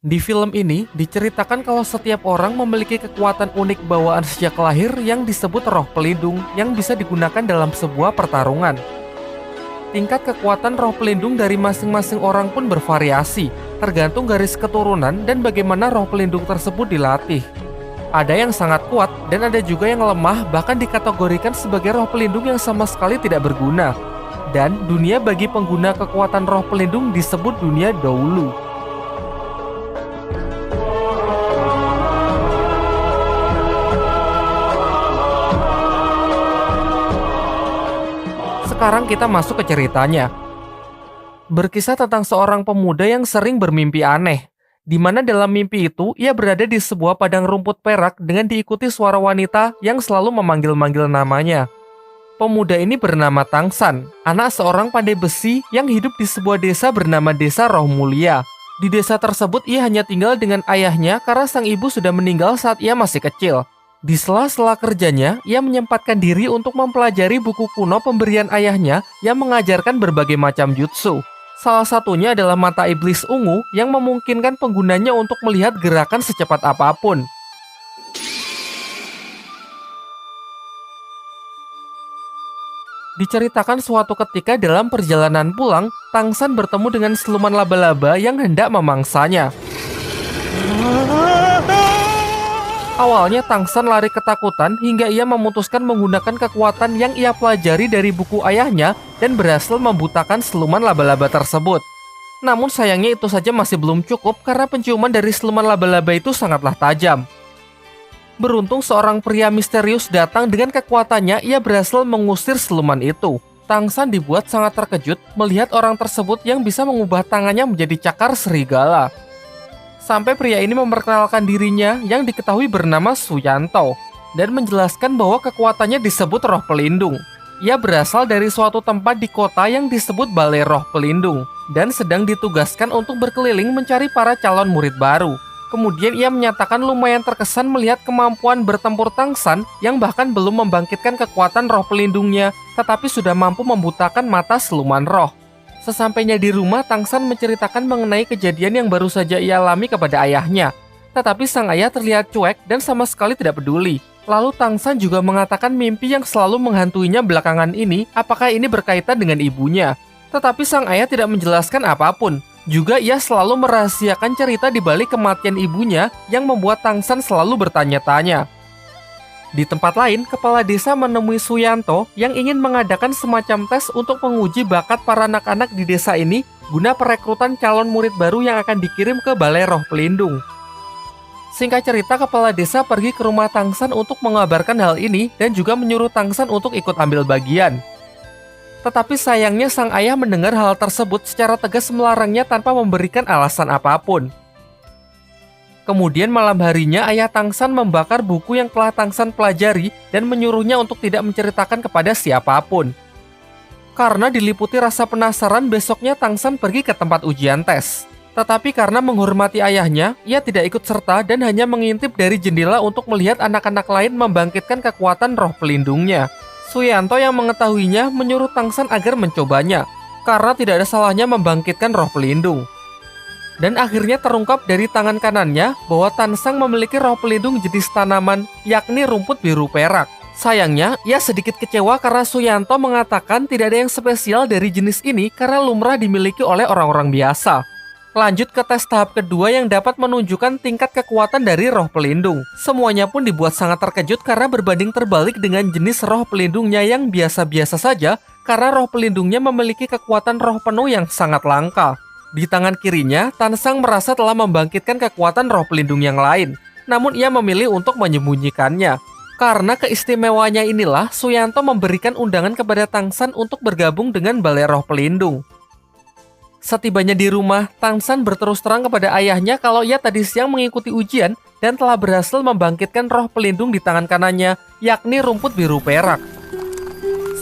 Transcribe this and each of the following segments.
Di film ini diceritakan kalau setiap orang memiliki kekuatan unik bawaan sejak lahir yang disebut roh pelindung yang bisa digunakan dalam sebuah pertarungan. Tingkat kekuatan roh pelindung dari masing-masing orang pun bervariasi, tergantung garis keturunan dan bagaimana roh pelindung tersebut dilatih. Ada yang sangat kuat dan ada juga yang lemah, bahkan dikategorikan sebagai roh pelindung yang sama sekali tidak berguna. Dan dunia bagi pengguna kekuatan roh pelindung disebut dunia Doulu. Sekarang kita masuk ke ceritanya. Berkisah tentang seorang pemuda yang sering bermimpi aneh, di mana dalam mimpi itu ia berada di sebuah padang rumput perak dengan diikuti suara wanita yang selalu memanggil-manggil namanya. Pemuda ini bernama Tangsan, anak seorang pandai besi yang hidup di sebuah desa bernama Desa Roh Mulia. Di desa tersebut ia hanya tinggal dengan ayahnya karena sang ibu sudah meninggal saat ia masih kecil. Di sela-sela kerjanya, ia menyempatkan diri untuk mempelajari buku kuno pemberian ayahnya yang mengajarkan berbagai macam jutsu. Salah satunya adalah mata iblis ungu yang memungkinkan penggunanya untuk melihat gerakan secepat apapun. Diceritakan suatu ketika dalam perjalanan pulang, Tangsan bertemu dengan siluman laba-laba yang hendak memangsanya. Awalnya Tangsan lari ketakutan hingga ia memutuskan menggunakan kekuatan yang ia pelajari dari buku ayahnya dan berhasil membutakan siluman laba-laba tersebut. Namun sayangnya itu saja masih belum cukup karena penciuman dari siluman laba-laba itu sangatlah tajam. Beruntung seorang pria misterius datang dengan kekuatannya, ia berhasil mengusir siluman itu. Tangsan dibuat sangat terkejut melihat orang tersebut yang bisa mengubah tangannya menjadi cakar serigala. Sampai pria ini memperkenalkan dirinya yang diketahui bernama Suyanto dan menjelaskan bahwa kekuatannya disebut roh pelindung. Ia berasal dari suatu tempat di kota yang disebut Balai Roh Pelindung dan sedang ditugaskan untuk berkeliling mencari para calon murid baru. Kemudian ia menyatakan lumayan terkesan melihat kemampuan bertempur Tangsan yang bahkan belum membangkitkan kekuatan roh pelindungnya, tetapi sudah mampu membutakan mata siluman roh. Sesampainya di rumah, Tangsan menceritakan mengenai kejadian yang baru saja ia alami kepada ayahnya. Tetapi sang ayah terlihat cuek dan sama sekali tidak peduli. Lalu Tangsan juga mengatakan mimpi yang selalu menghantuinya belakangan ini, apakah ini berkaitan dengan ibunya. Tetapi sang ayah tidak menjelaskan apapun. Juga ia selalu merahasiakan cerita di balik kematian ibunya yang membuat Tangsan selalu bertanya-tanya. Di tempat lain, kepala desa menemui Suyanto yang ingin mengadakan semacam tes untuk menguji bakat para anak-anak di desa ini guna perekrutan calon murid baru yang akan dikirim ke Balai Roh Pelindung. Singkat cerita, kepala desa pergi ke rumah Tangsan untuk mengabarkan hal ini dan juga menyuruh Tangsan untuk ikut ambil bagian. Tetapi sayangnya sang ayah mendengar hal tersebut secara tegas melarangnya tanpa memberikan alasan apapun. Kemudian malam harinya ayah Tangsan membakar buku yang telah Tangsan pelajari dan menyuruhnya untuk tidak menceritakan kepada siapapun. Karena diliputi rasa penasaran, besoknya Tangsan pergi ke tempat ujian tes. Tetapi karena menghormati ayahnya, ia tidak ikut serta dan hanya mengintip dari jendela untuk melihat anak-anak lain membangkitkan kekuatan roh pelindungnya. Suyanto yang mengetahuinya menyuruh Tangsan agar mencobanya, karena tidak ada salahnya membangkitkan roh pelindung. Dan akhirnya terungkap dari tangan kanannya bahwa Tansang memiliki roh pelindung jenis tanaman, yakni rumput biru perak. Sayangnya, ia sedikit kecewa karena Suyanto mengatakan tidak ada yang spesial dari jenis ini karena lumrah dimiliki oleh orang-orang biasa. Lanjut ke tes tahap kedua yang dapat menunjukkan tingkat kekuatan dari roh pelindung. Semuanya pun dibuat sangat terkejut karena berbanding terbalik dengan jenis roh pelindungnya yang biasa-biasa saja karena roh pelindungnya memiliki kekuatan roh penuh yang sangat langka. Di tangan kirinya, Tansang merasa telah membangkitkan kekuatan roh pelindung yang lain. Namun ia memilih untuk menyembunyikannya. Karena keistimewanya inilah, Suyanto memberikan undangan kepada Tangsan untuk bergabung dengan Balai Roh Pelindung. Setibanya di rumah, Tangsan berterus terang kepada ayahnya kalau ia tadi siang mengikuti ujian dan telah berhasil membangkitkan roh pelindung di tangan kanannya, yakni rumput biru perak.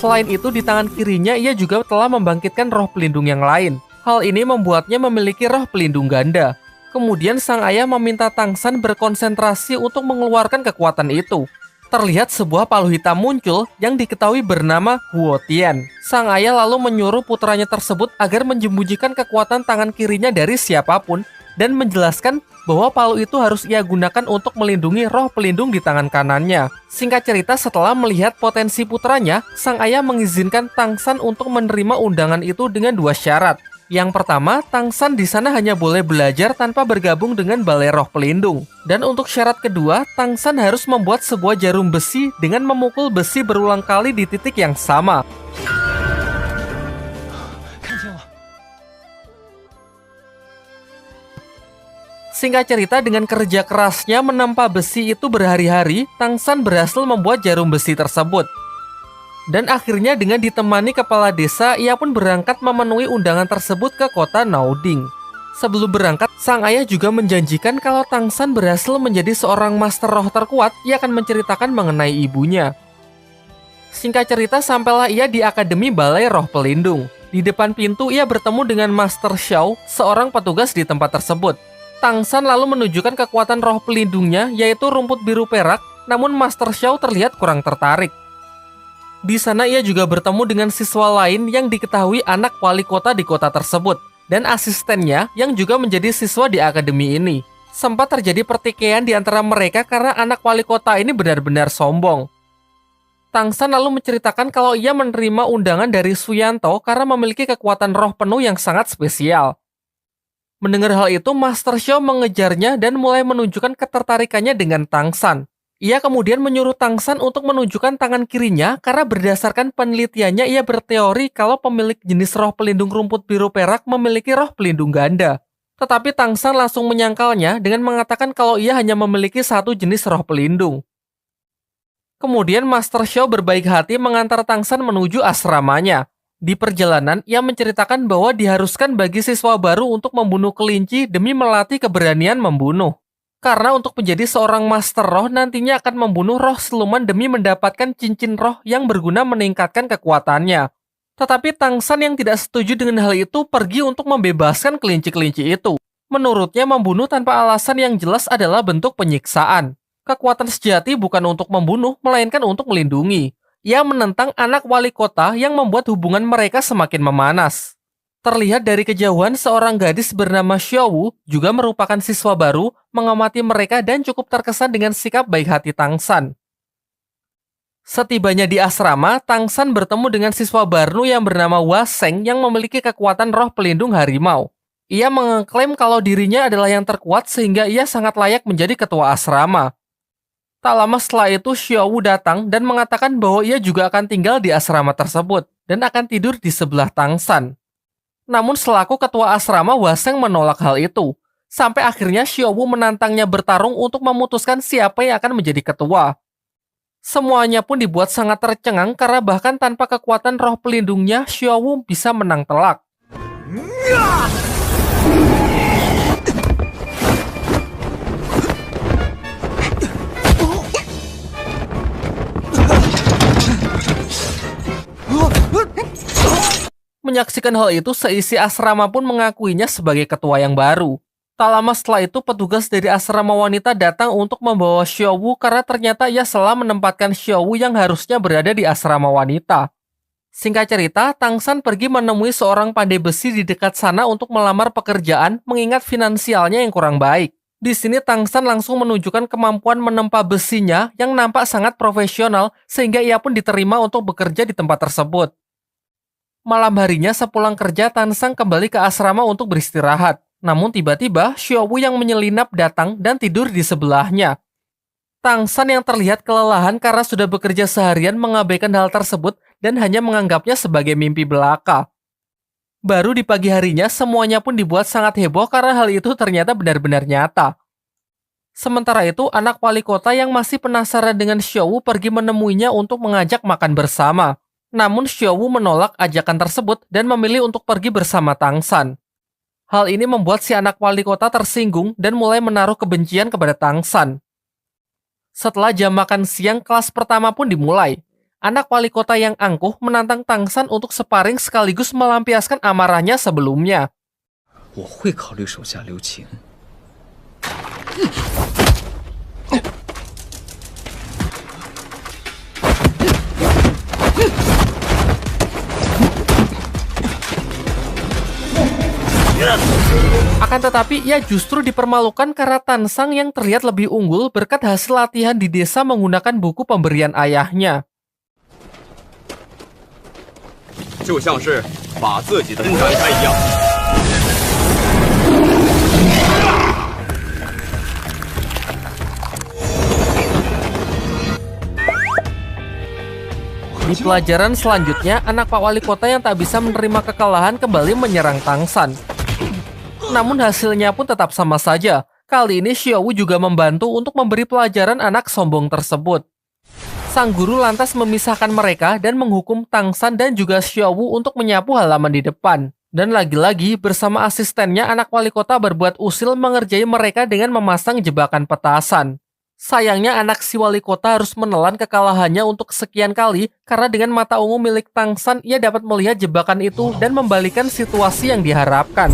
Selain itu, di tangan kirinya ia juga telah membangkitkan roh pelindung yang lain. Hal ini membuatnya memiliki roh pelindung ganda. Kemudian sang ayah meminta Tangsan berkonsentrasi untuk mengeluarkan kekuatan itu. Terlihat sebuah palu hitam muncul yang diketahui bernama Huo Tian. Sang ayah lalu menyuruh putranya tersebut agar menyembunyikan kekuatan tangan kirinya dari siapapun dan menjelaskan bahwa palu itu harus ia gunakan untuk melindungi roh pelindung di tangan kanannya. Singkat cerita, setelah melihat potensi putranya, sang ayah mengizinkan Tang San untuk menerima undangan itu dengan 2 syarat. Yang pertama, Tang San di sana hanya boleh belajar tanpa bergabung dengan balai roh pelindung. Dan untuk syarat kedua, Tang San harus membuat sebuah jarum besi dengan memukul besi berulang kali di titik yang sama. Singkat cerita, dengan kerja kerasnya menempa besi itu berhari-hari, Tang San berhasil membuat jarum besi tersebut. Dan akhirnya dengan ditemani kepala desa, ia pun berangkat memenuhi undangan tersebut ke kota Naoding. Sebelum berangkat, sang ayah juga menjanjikan kalau Tang San berhasil menjadi seorang master roh terkuat, ia akan menceritakan mengenai ibunya. Singkat cerita, sampailah ia di Akademi Balai Roh Pelindung. Di depan pintu, ia bertemu dengan Master Xiao, seorang petugas di tempat tersebut. Tang San lalu menunjukkan kekuatan roh pelindungnya, yaitu rumput biru perak, namun Master Xiao terlihat kurang tertarik. Di sana ia juga bertemu dengan siswa lain yang diketahui anak wali kota di kota tersebut, dan asistennya yang juga menjadi siswa di akademi ini. Sempat terjadi pertikaian di antara mereka karena anak wali kota ini benar-benar sombong. Tang San lalu menceritakan kalau ia menerima undangan dari Suyanto karena memiliki kekuatan roh penuh yang sangat spesial. Mendengar hal itu, Master Xiao mengejarnya dan mulai menunjukkan ketertarikannya dengan Tang San. Ia kemudian menyuruh Tang San untuk menunjukkan tangan kirinya karena berdasarkan penelitiannya ia berteori kalau pemilik jenis roh pelindung rumput biru perak memiliki roh pelindung ganda. Tetapi Tang San langsung menyangkalnya dengan mengatakan kalau ia hanya memiliki 1 jenis roh pelindung. Kemudian Master Xiao berbaik hati mengantar Tang San menuju asramanya. Di perjalanan, ia menceritakan bahwa diharuskan bagi siswa baru untuk membunuh kelinci demi melatih keberanian membunuh. Karena untuk menjadi seorang master roh nantinya akan membunuh roh siluman demi mendapatkan cincin roh yang berguna meningkatkan kekuatannya. Tetapi Tang San yang tidak setuju dengan hal itu pergi untuk membebaskan kelinci-kelinci itu. Menurutnya membunuh tanpa alasan yang jelas adalah bentuk penyiksaan. Kekuatan sejati bukan untuk membunuh, melainkan untuk melindungi. Ia menentang anak wali kota yang membuat hubungan mereka semakin memanas. Terlihat dari kejauhan, seorang gadis bernama Xiaowu juga merupakan siswa baru, mengamati mereka dan cukup terkesan dengan sikap baik hati Tang San. Setibanya di asrama, Tang San bertemu dengan siswa baru yang bernama Hua Sheng yang memiliki kekuatan roh pelindung harimau. Ia mengklaim kalau dirinya adalah yang terkuat sehingga ia sangat layak menjadi ketua asrama. Tak lama setelah itu, Xiaowu datang dan mengatakan bahwa ia juga akan tinggal di asrama tersebut dan akan tidur di sebelah Tang San. Namun selaku ketua asrama, Hua Sheng menolak hal itu. Sampai akhirnya Xiaowu menantangnya bertarung untuk memutuskan siapa yang akan menjadi ketua. Semuanya pun dibuat sangat tercengang karena bahkan tanpa kekuatan roh pelindungnya, Xiaowu bisa menang telak. Menyaksikan hal itu, seisi asrama pun mengakuinya sebagai ketua yang baru. Tak lama setelah itu, petugas dari asrama wanita datang untuk membawa Xiaowu karena ternyata ia salah menempatkan Xiaowu yang harusnya berada di asrama wanita. Singkat cerita, Tang San pergi menemui seorang pandai besi di dekat sana untuk melamar pekerjaan mengingat finansialnya yang kurang baik. Di sini Tang San langsung menunjukkan kemampuan menempa besinya yang nampak sangat profesional sehingga ia pun diterima untuk bekerja di tempat tersebut. Malam harinya sepulang kerja, Tang San kembali ke asrama untuk beristirahat. Namun tiba-tiba Xiaowu yang menyelinap datang dan tidur di sebelahnya. Tang San yang terlihat kelelahan karena sudah bekerja seharian mengabaikan hal tersebut dan hanya menganggapnya sebagai mimpi belaka. Baru di pagi harinya semuanya pun dibuat sangat heboh karena hal itu ternyata benar-benar nyata. Sementara itu anak wali kota yang masih penasaran dengan Xiaowu pergi menemuinya untuk mengajak makan bersama. Namun Xiaowu menolak ajakan tersebut dan memilih untuk pergi bersama Tang San. Hal ini membuat si anak wali kota tersinggung dan mulai menaruh kebencian kepada Tang San. Setelah jam makan siang, kelas pertama pun dimulai. Anak wali kota yang angkuh menantang Tang San untuk sparring sekaligus melampiaskan amarahnya sebelumnya. Akan tetapi, ia justru dipermalukan karena Tansang yang terlihat lebih unggul berkat hasil latihan di desa menggunakan buku pemberian ayahnya. 就像是把自己的展开一样。Di pelajaran selanjutnya, anak Pak Wali Kota yang tak bisa menerima kekalahan kembali menyerang Tangsan. Namun hasilnya pun tetap sama saja. Kali ini Xiaowu juga membantu untuk memberi pelajaran anak sombong tersebut. Sang guru lantas memisahkan mereka dan menghukum Tangsan dan juga Xiaowu untuk menyapu halaman di depan. Dan lagi-lagi bersama asistennya anak wali kota berbuat usil mengerjai mereka dengan memasang jebakan petasan. Sayangnya anak si wali kota harus menelan kekalahannya untuk kesekian kali karena dengan mata ungu milik Tangsan ia dapat melihat jebakan itu dan membalikan situasi yang diharapkan.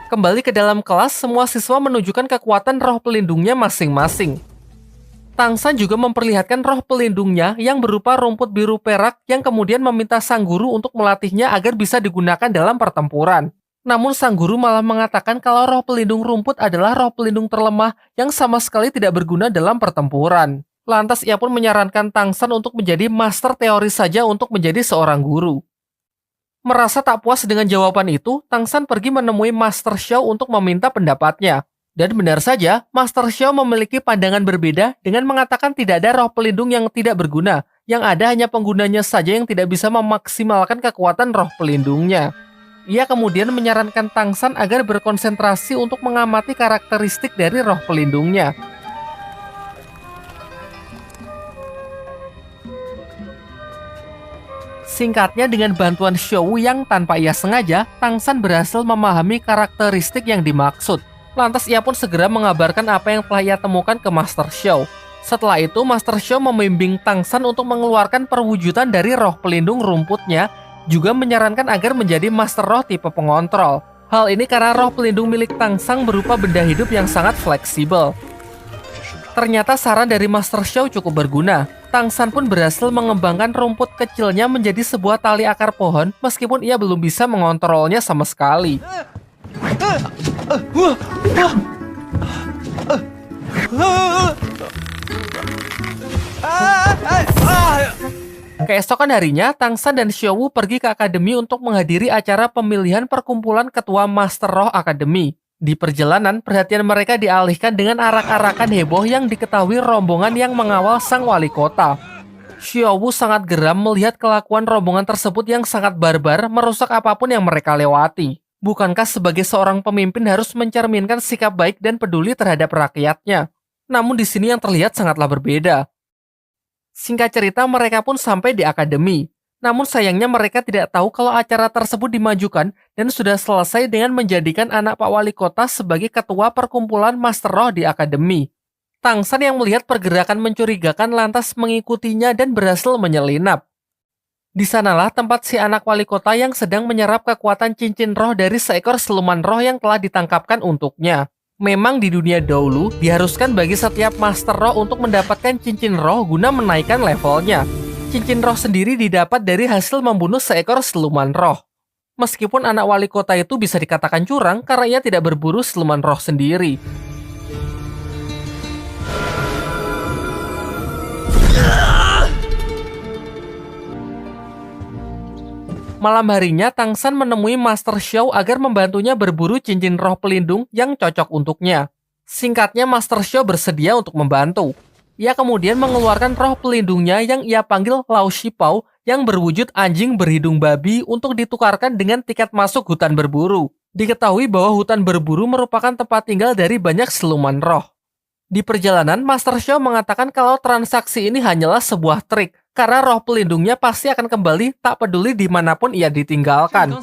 Kembali ke dalam kelas, semua siswa menunjukkan kekuatan roh pelindungnya masing-masing. Tangsan juga memperlihatkan roh pelindungnya yang berupa rumput biru perak yang kemudian meminta sang guru untuk melatihnya agar bisa digunakan dalam pertempuran. Namun sang guru malah mengatakan kalau roh pelindung rumput adalah roh pelindung terlemah yang sama sekali tidak berguna dalam pertempuran. Lantas ia pun menyarankan Tangsan untuk menjadi master teori saja untuk menjadi seorang guru. Merasa tak puas dengan jawaban itu, Tangsan pergi menemui Master Xiao untuk meminta pendapatnya. Dan benar saja, Master Xiao memiliki pandangan berbeda dengan mengatakan tidak ada roh pelindung yang tidak berguna, yang ada hanya penggunanya saja yang tidak bisa memaksimalkan kekuatan roh pelindungnya. Ia kemudian menyarankan Tangsan agar berkonsentrasi untuk mengamati karakteristik dari roh pelindungnya. Singkatnya, dengan bantuan Xiaowu yang tanpa ia sengaja, Tangsan berhasil memahami karakteristik yang dimaksud. Lantas ia pun segera mengabarkan apa yang telah ia temukan ke Master Xiao. Setelah itu, Master Xiao membimbing Tangsan untuk mengeluarkan perwujudan dari roh pelindung rumputnya, juga menyarankan agar menjadi Master Roh tipe pengontrol. Hal ini karena roh pelindung milik Tangsang berupa benda hidup yang sangat fleksibel. Ternyata saran dari Master Xiao cukup berguna. Tangsan pun berhasil mengembangkan rumput kecilnya menjadi sebuah tali akar pohon meskipun ia belum bisa mengontrolnya sama sekali. Keesokan harinya, Tangsan dan Xiaowu pergi ke akademi untuk menghadiri acara pemilihan perkumpulan ketua Master Roh Akademi. Di perjalanan, perhatian mereka dialihkan dengan arak-arakan heboh yang diketahui rombongan yang mengawal sang wali kota. Xiaowu sangat geram melihat kelakuan rombongan tersebut yang sangat barbar merusak apapun yang mereka lewati. Bukankah sebagai seorang pemimpin harus mencerminkan sikap baik dan peduli terhadap rakyatnya? Namun di sini yang terlihat sangatlah berbeda. Singkat cerita, mereka pun sampai di akademi. Namun sayangnya mereka tidak tahu kalau acara tersebut dimajukan dan sudah selesai dengan menjadikan anak Pak Wali Kota sebagai ketua perkumpulan Master Roh di akademi. Tangsan yang melihat pergerakan mencurigakan lantas mengikutinya dan berhasil menyelinap. Di sanalah tempat si anak wali kota yang sedang menyerap kekuatan cincin roh dari seekor siluman roh yang telah ditangkapkan untuknya. Memang di dunia dahulu, diharuskan bagi setiap master roh untuk mendapatkan cincin roh guna menaikkan levelnya. Cincin roh sendiri didapat dari hasil membunuh seekor siluman roh. Meskipun anak wali kota itu bisa dikatakan curang karena ia tidak berburu siluman roh sendiri. Malam harinya, Tangsan menemui Master Xiao agar membantunya berburu cincin roh pelindung yang cocok untuknya. Singkatnya, Master Xiao bersedia untuk membantu. Ia kemudian mengeluarkan roh pelindungnya yang ia panggil Lao Shipao yang berwujud anjing berhidung babi untuk ditukarkan dengan tiket masuk hutan berburu. Diketahui bahwa hutan berburu merupakan tempat tinggal dari banyak siluman roh. Di perjalanan, Master Xiao mengatakan kalau transaksi ini hanyalah sebuah trik, karena roh pelindungnya pasti akan kembali tak peduli dimanapun ia ditinggalkan.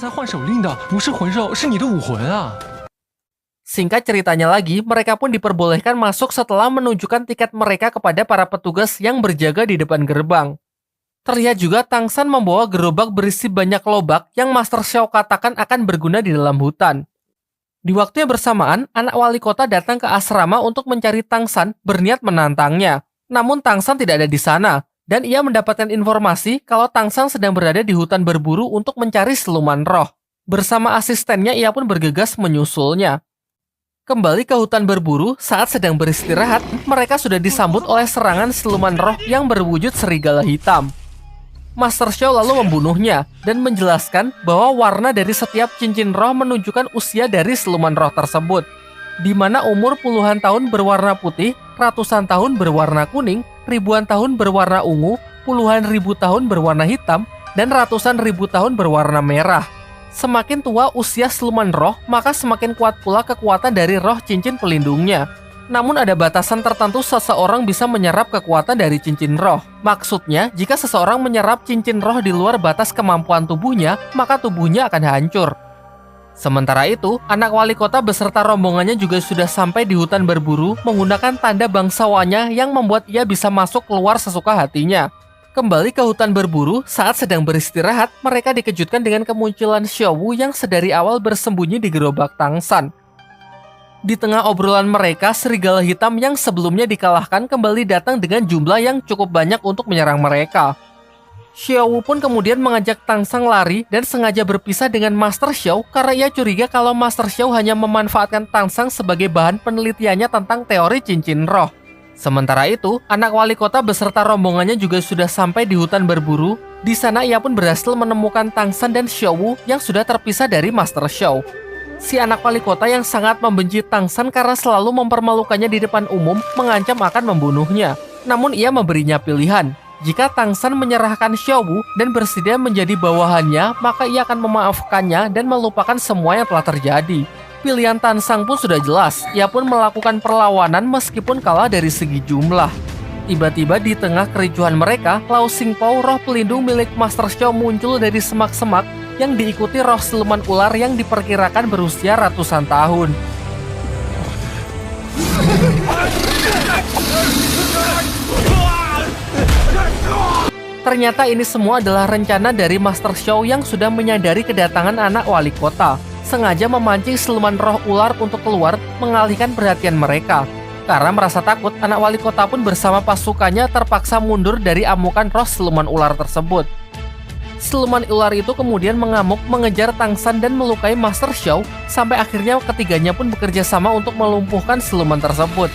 Singkat ceritanya lagi, mereka pun diperbolehkan masuk setelah menunjukkan tiket mereka kepada para petugas yang berjaga di depan gerbang. Terlihat juga Tangsan membawa gerobak berisi banyak lobak yang Master Xiao katakan akan berguna di dalam hutan. Di waktu yang bersamaan, anak wali kota datang ke asrama untuk mencari Tangsan berniat menantangnya. Namun Tangsan tidak ada di sana. Dan ia mendapatkan informasi kalau Tang San sedang berada di hutan berburu untuk mencari siluman roh. Bersama asistennya ia pun bergegas menyusulnya. Kembali ke hutan berburu, saat sedang beristirahat, mereka sudah disambut oleh serangan siluman roh yang berwujud serigala hitam. Master Xiao lalu membunuhnya dan menjelaskan bahwa warna dari setiap cincin roh menunjukkan usia dari siluman roh tersebut, di mana umur puluhan tahun berwarna putih, ratusan tahun berwarna kuning, ribuan tahun berwarna ungu, puluhan ribu tahun berwarna hitam, dan ratusan ribu tahun berwarna merah. Semakin tua usia siluman roh, maka semakin kuat pula kekuatan dari roh cincin pelindungnya. Namun ada batasan tertentu seseorang bisa menyerap kekuatan dari cincin roh. Maksudnya, jika seseorang menyerap cincin roh di luar batas kemampuan tubuhnya, maka tubuhnya akan hancur. Sementara itu, anak wali kota beserta rombongannya juga sudah sampai di hutan berburu menggunakan tanda bangsawannya yang membuat ia bisa masuk keluar sesuka hatinya. Kembali ke hutan berburu, saat sedang beristirahat, mereka dikejutkan dengan kemunculan Xiao Wu yang sedari awal bersembunyi di gerobak Tang San. Di tengah obrolan mereka, serigala hitam yang sebelumnya dikalahkan kembali datang dengan jumlah yang cukup banyak untuk menyerang mereka. Xiao Wu pun kemudian mengajak Tang San lari dan sengaja berpisah dengan Master Xiao karena ia curiga kalau Master Xiao hanya memanfaatkan Tang San sebagai bahan penelitiannya tentang teori cincin roh. Sementara itu, anak wali kota beserta rombongannya juga sudah sampai di hutan berburu. Di sana ia pun berhasil menemukan Tang San dan Xiao Wu yang sudah terpisah dari Master Xiao. Si anak wali kota yang sangat membenci Tang San karena selalu mempermalukannya di depan umum mengancam akan membunuhnya. Namun ia memberinya pilihan. Jika Tang San menyerahkan Xiao Wu dan bersedia menjadi bawahannya, maka ia akan memaafkannya dan melupakan semua yang telah terjadi. Pilihan Tan Sang pun sudah jelas, ia pun melakukan perlawanan meskipun kalah dari segi jumlah. Tiba-tiba di tengah kericuhan mereka, Lao Xingpo, roh pelindung milik Master Xiao muncul dari semak-semak yang diikuti roh siluman ular yang diperkirakan berusia ratusan tahun. Ternyata ini semua adalah rencana dari Master Xiao yang sudah menyadari kedatangan anak wali kota. Sengaja memancing siluman roh ular untuk keluar mengalihkan perhatian mereka. Karena merasa takut, anak wali kota pun bersama pasukannya terpaksa mundur dari amukan roh siluman ular tersebut. Siluman ular itu kemudian mengamuk mengejar Tang San dan melukai Master Xiao, sampai akhirnya ketiganya pun bekerja sama untuk melumpuhkan siluman tersebut.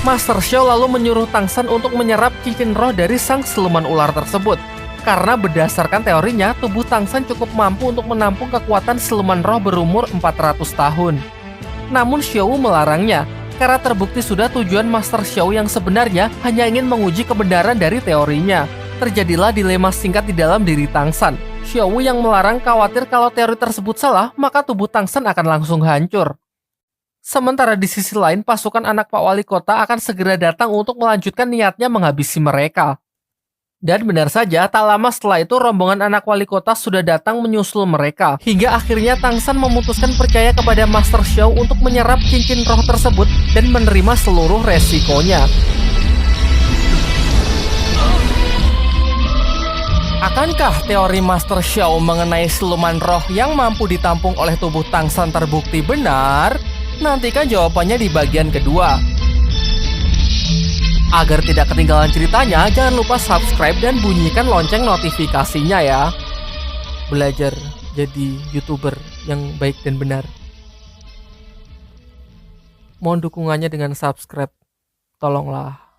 Master Xiao lalu menyuruh Tang San untuk menyerap cincin roh dari sang siluman ular tersebut. Karena berdasarkan teorinya, tubuh Tang San cukup mampu untuk menampung kekuatan siluman roh berumur 400 tahun. Namun Xiao Wu melarangnya, karena terbukti sudah tujuan Master Xiao yang sebenarnya hanya ingin menguji kebenaran dari teorinya. Terjadilah dilema singkat di dalam diri Tang San. Xiao Wu yang melarang khawatir kalau teori tersebut salah, maka tubuh Tang San akan langsung hancur. Sementara di sisi lain, pasukan anak Pak Wali Kota akan segera datang untuk melanjutkan niatnya menghabisi mereka. Dan benar saja, tak lama setelah itu rombongan anak wali kota sudah datang menyusul mereka. Hingga akhirnya Tang San memutuskan percaya kepada Master Xiao untuk menyerap cincin roh tersebut dan menerima seluruh resikonya. Akankah teori Master Xiao mengenai siluman roh yang mampu ditampung oleh tubuh Tang San terbukti benar? Nantikan jawabannya di bagian kedua. Agar tidak ketinggalan ceritanya, jangan lupa subscribe dan bunyikan lonceng notifikasinya ya. Belajar jadi YouTuber yang baik dan benar. Mohon dukungannya dengan subscribe. Tolonglah.